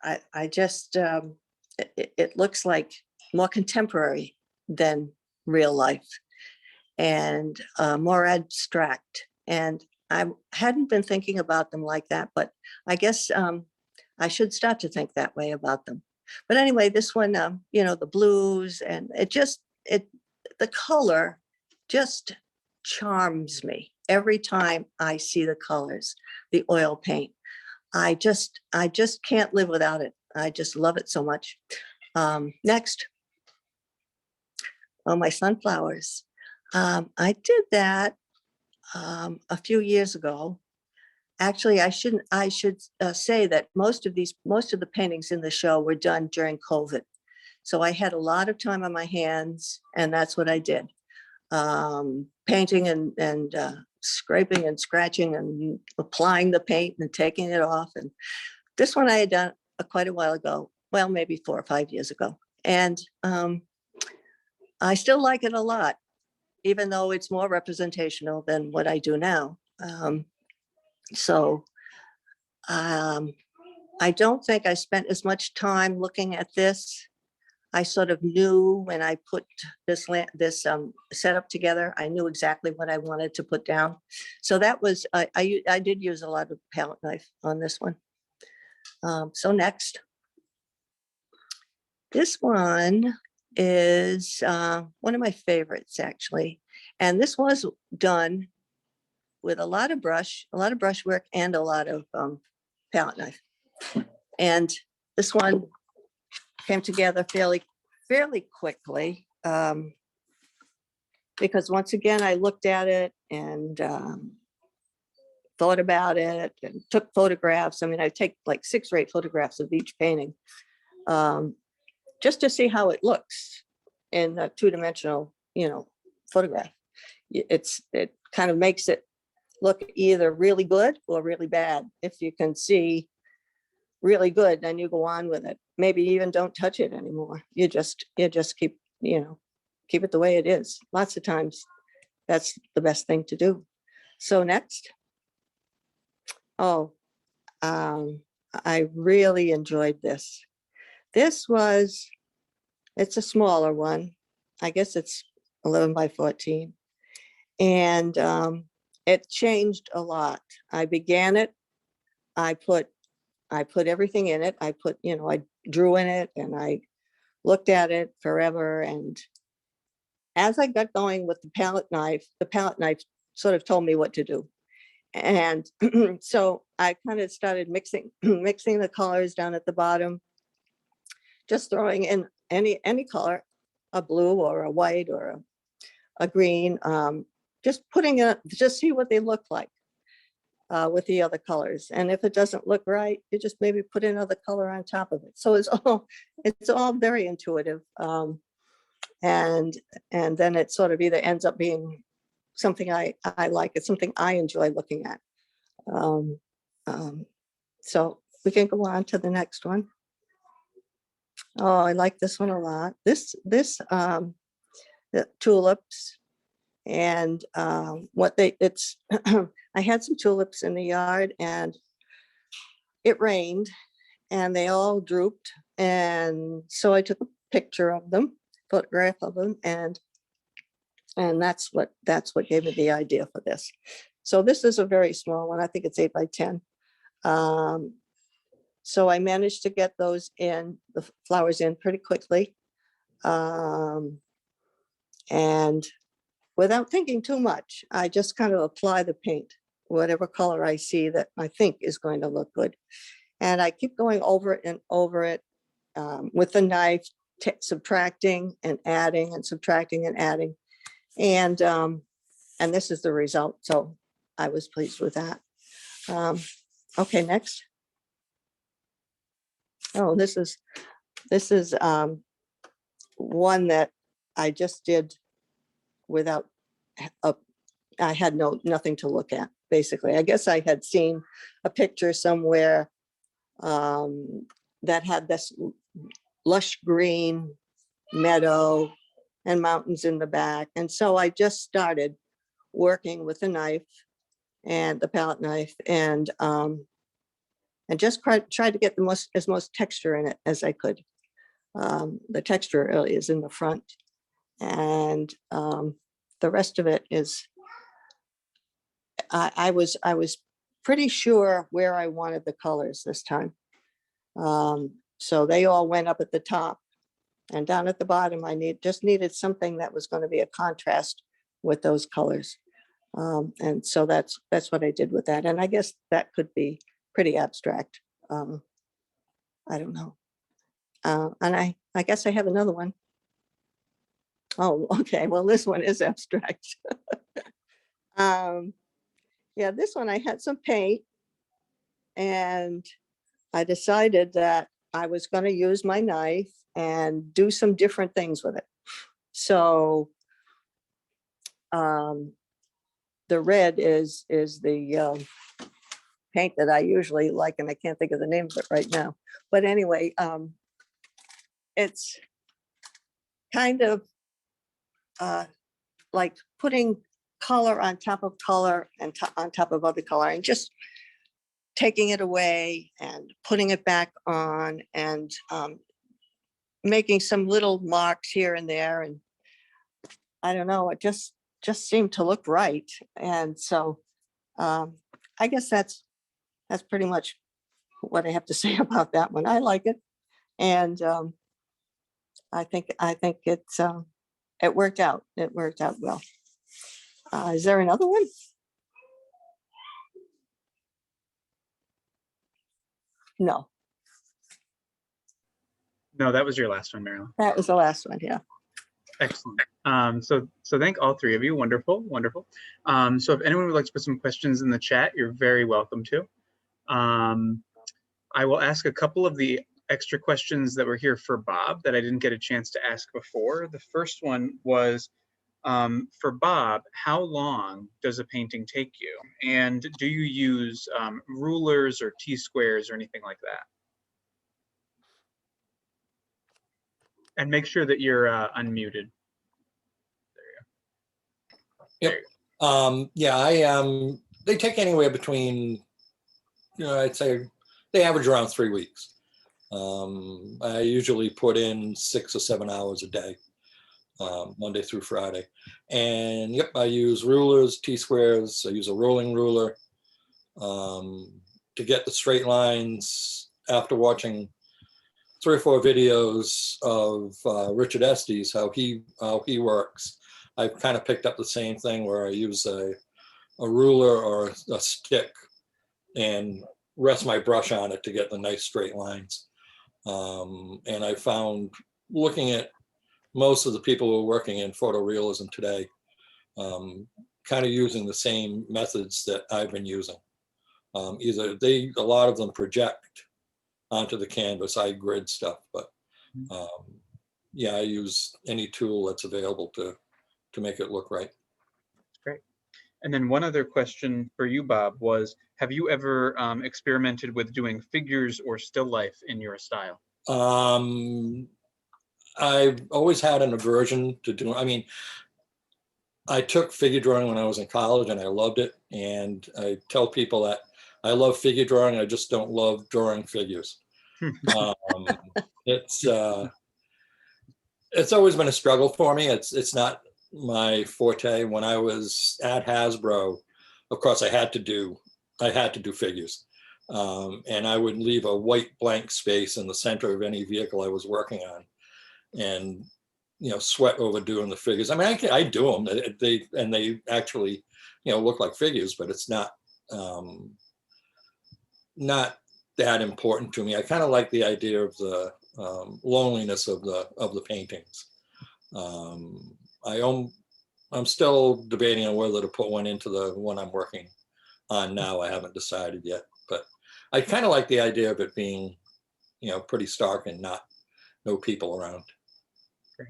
I just, it looks like more contemporary than real life and more abstract. And I hadn't been thinking about them like that, but I guess I should start to think that way about them. But anyway, this one, the blues, and the color just charms me every time I see the colors, the oil paint. I just can't live without it. I just love it so much. Next. Oh, my sunflowers. I did that a few years ago. Actually, I should say that most of the paintings in the show were done during COVID. So I had a lot of time on my hands, and that's what I did. Painting and scraping and scratching and applying the paint and taking it off. And this one I had done quite a while ago, well, maybe 4 or 5 years ago. And I still like it a lot, even though it's more representational than what I do now. I don't think I spent as much time looking at this. I sort of knew when I put this setup together, I knew exactly what I wanted to put down. So that was, I did use a lot of palette knife on this one. So next. This one is one of my favorites, actually. And this was done with a lot of brush work and a lot of palette knife. And this one came together fairly quickly because once again, I looked at it and thought about it and took photographs. I mean, I take like 6 or 8 photographs of each painting just to see how it looks in a 2-dimensional, photograph. It kind of makes it look either really good or really bad. If you can see really good, then you go on with it. Maybe even don't touch it anymore. You just keep, keep it the way it is. Lots of times that's the best thing to do. So next. I really enjoyed this. It's a smaller one. I guess it's 11 by 14. And it changed a lot. I began it. I put I put everything in it. I put, I drew in it and I looked at it forever. And as I got going with the palette knife sort of told me what to do. And so I kind of started mixing the colors down at the bottom, just throwing in any color, a blue or a white or a green, just putting it, just see what they look like with the other colors. And if it doesn't look right, you just maybe put another color on top of it. So it's all very intuitive. And then it sort of either ends up being something I like. It's something I enjoy looking at. So we can go on to the next one. Oh, I like this one a lot. The tulips, and I had some tulips in the yard and it rained and they all drooped. And so I took a photograph of them, and that's what gave me the idea for this. So this is a very small one. I think it's 8 by 10. So I managed to get the flowers in pretty quickly. And without thinking too much, I just kind of apply the paint, whatever color I see that I think is going to look good. And I keep going over it and over it with the knife, subtracting and adding and subtracting and adding. And this is the result. So I was pleased with that. Okay, next. Oh, this is one that I just did without I had nothing to look at, basically. I guess I had seen a picture somewhere that had this lush green meadow and mountains in the back. And so I just started working with the knife and the palette knife and just tried to get as most texture in it as I could. The texture really is in the front, and the rest of it is, I was pretty sure where I wanted the colors this time. So they all went up at the top, and down at the bottom, I just needed something that was going to be a contrast with those colors. And so that's what I did with that. And I guess that could be pretty abstract. I don't know. And I guess I have another one. Oh, okay. Well, this one is abstract. Yeah, this one I had some paint, and I decided that I was going to use my knife and do some different things with it. So the red is the paint that I usually like, and I can't think of the name of it right now. But anyway, it's kind of like putting color on top of color and on top of other color, and just taking it away and putting it back on, and making some little marks here and there. And I don't know, it just seemed to look right. And so I guess that's pretty much what I have to say about that one. I like it, and I think it worked out. It worked out well. Is there another one? No, No, that was your last one, Marilyn. that was the last one. Yeah. Excellent. So thank all three of you. Wonderful, wonderful. So if anyone would like to put some questions in the chat, you're very welcome to. I will ask a couple of the extra questions that were here for Bob that I didn't get a chance to ask before. The first one was, for Bob, how long does a painting take you? And do you use rulers or T-squares or anything like that? And make sure that you're unmuted. Yep. Yeah, they take anywhere between, I'd say they average around 3 weeks. I usually put in 6 or 7 hours a day, Monday through Friday. And yep, I use rulers, T-squares. I use a rolling ruler. to get the straight lines after watching 3 or 4 videos of Richard Estes, how he works. I've kind of picked up the same thing where I use a ruler or a stick and rest my brush on it to get the nice straight lines. And I found, looking at most of the people who are working in photorealism today, kind of using the same methods that I've been using. Either a lot of them project onto the canvas, I grid stuff, but yeah, I use any tool that's available to make it look right. Great. And then one other question for you, Bob, was, have you ever experimented with doing figures or still life in your style? I've always had an aversion to doing, I mean, I took figure drawing when I was in college and I loved it. And I tell people that I love figure drawing, I just don't love drawing figures. It's always been a struggle for me. It's not my forte. When I was at Hasbro, of course, I had to do figures, and I would leave a white blank space in the center of any vehicle I was working on, and sweat over doing the figures. I mean, I do them. They actually look like figures, but it's not that important to me. I kind of like the idea of the loneliness of the paintings. I'm still debating on whether to put one into the one I'm working on now. I haven't decided yet, but I kind of like the idea of it being, pretty stark and no people around. Great.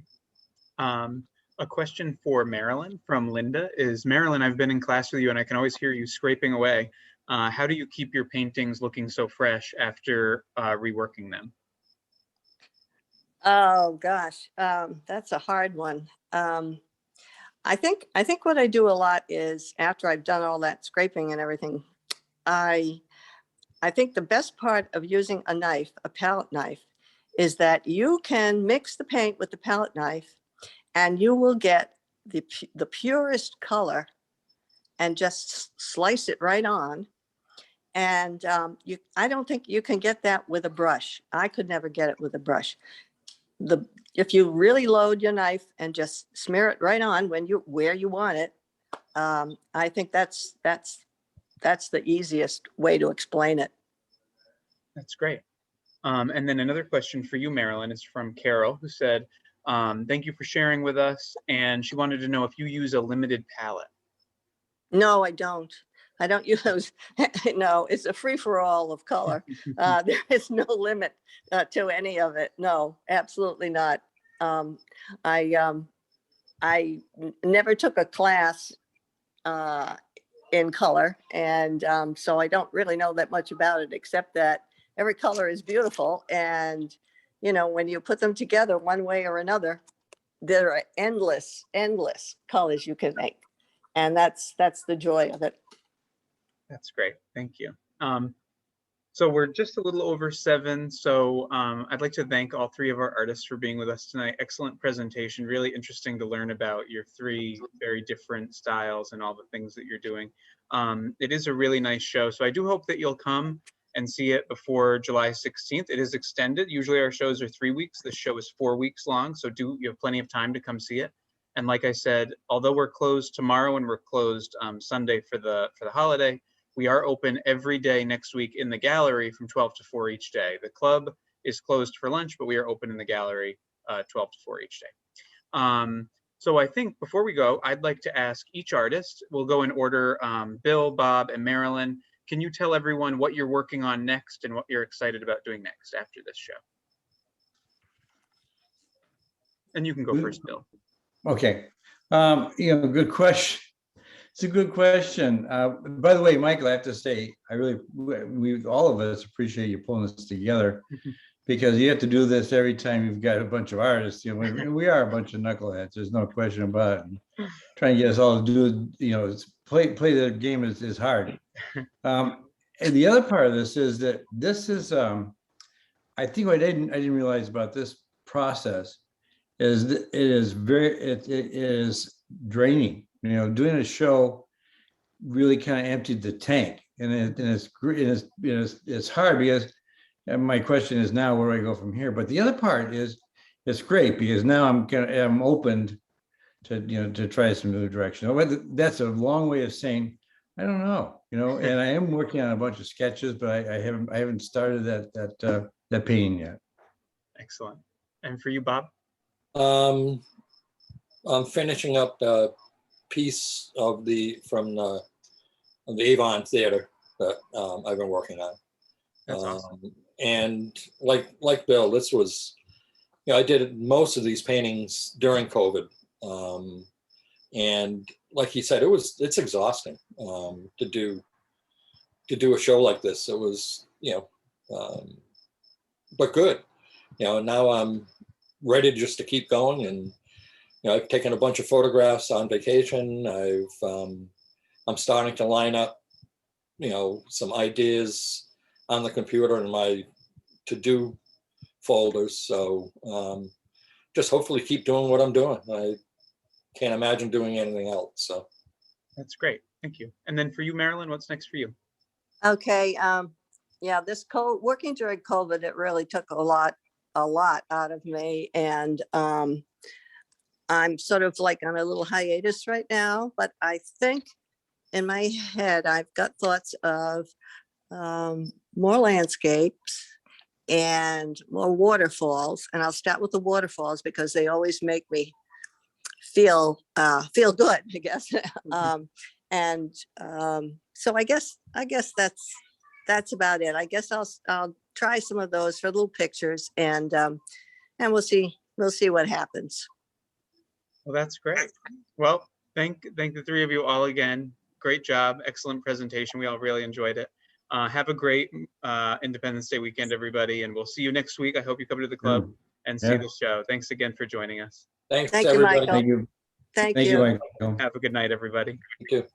A question for Marilyn from Linda is, Marilyn, I've been in class with you and I can always hear you scraping away. How do you keep your paintings looking so fresh after reworking them? Oh gosh, that's a hard one. I think what I do a lot is, after I've done all that scraping and everything, I think the best part of using a knife, a palette knife, is that you can mix the paint with the palette knife and you will get the purest color and just slice it right on. And I don't think you can get that with a brush. I could never get it with a brush. If you really load your knife and just smear it right on where you want it, I think that's the easiest way to explain it. That's great. And then another question for you, Marilyn, is from Carol, who said, thank you for sharing with us. And she wanted to know if you use a limited palette. No, I don't. I don't use, no, it's a free-for-all of color. There is no limit to any of it. No, absolutely not. I never took a class in color, and so I don't really know that much about it, except that every color is beautiful. And, when you put them together one way or another, there are endless colors you can make. And that's the joy of it. That's great. Thank you. So we're just a little over 7. So I'd like to thank all 3 of our artists for being with us tonight. Excellent presentation. Really interesting to learn about your 3 very different styles and all the things that you're doing. It is a really nice show. So I do hope that you'll come and see it before July 16th. It is extended. Usually our shows are 3 weeks. This show is 4 weeks long. So you have plenty of time to come see it. And like I said, although we're closed tomorrow and we're closed Sunday for the holiday, we are open every day next week in the gallery from 12 to 4 each day. The club is closed for lunch, but we are open in the gallery 12 to 4 each day. So I think before we go, I'd like to ask each artist, we'll go in order, Bill, Bob, and Marilyn. Can you tell everyone what you're working on next and what you're excited about doing next after this show? And you can go first, Bill. Okay. Good question. It's a good question. By the way, Michael, I have to say, we all of us appreciate you pulling this together, because you have to do this every time you've got a bunch of artists. We are a bunch of knuckleheads. There's no question about it. And trying to get us all to do, play the game is hard. And the other part of this is that this is, I think what I didn't realize about this process is that it is draining. Doing a show really kind of emptied the tank, and it's hard because, and my question is now, where do I go from here? But the other part is, it's great because now I'm open to try some new direction. But that's a long way of saying I don't know, and I am working on a bunch of sketches, but I haven't started that painting yet. Excellent. And for you, Bob? I'm finishing up the piece from the Avon Theater that I've been working on. That's awesome. And like Bill, this was, I did most of these paintings during COVID. And like he said, it's exhausting to do a show like this. It was, but good. Now I'm ready just to keep going, and I've taken a bunch of photographs on vacation. I'm starting to line up, some ideas on the computer in my to-do folders. So just hopefully keep doing what I'm doing. I can't imagine doing anything else. So That's great. Thank you. And then for you, Marilyn, what's next for you? Okay. Yeah, this working during COVID, it really took a lot out of me. And I'm sort of like on a little hiatus right now, but I think in my head, I've got thoughts of more landscapes and more waterfalls. And I'll start with the waterfalls because they always make me feel good, I guess. So I guess that's about it. I guess I'll try some of those for little pictures, and we'll see what happens. Well, that's great. Well, thank the three of you all again. Great job. Excellent presentation. We all really enjoyed it. Have a great Independence Day weekend, everybody, and we'll see you next week. I hope you come to the club and see the show. Thanks again for joining us. thanks, Thank you, everybody. Michael. Thank you. Thank Thank you. you, Michael. Have a good night, everybody. You too.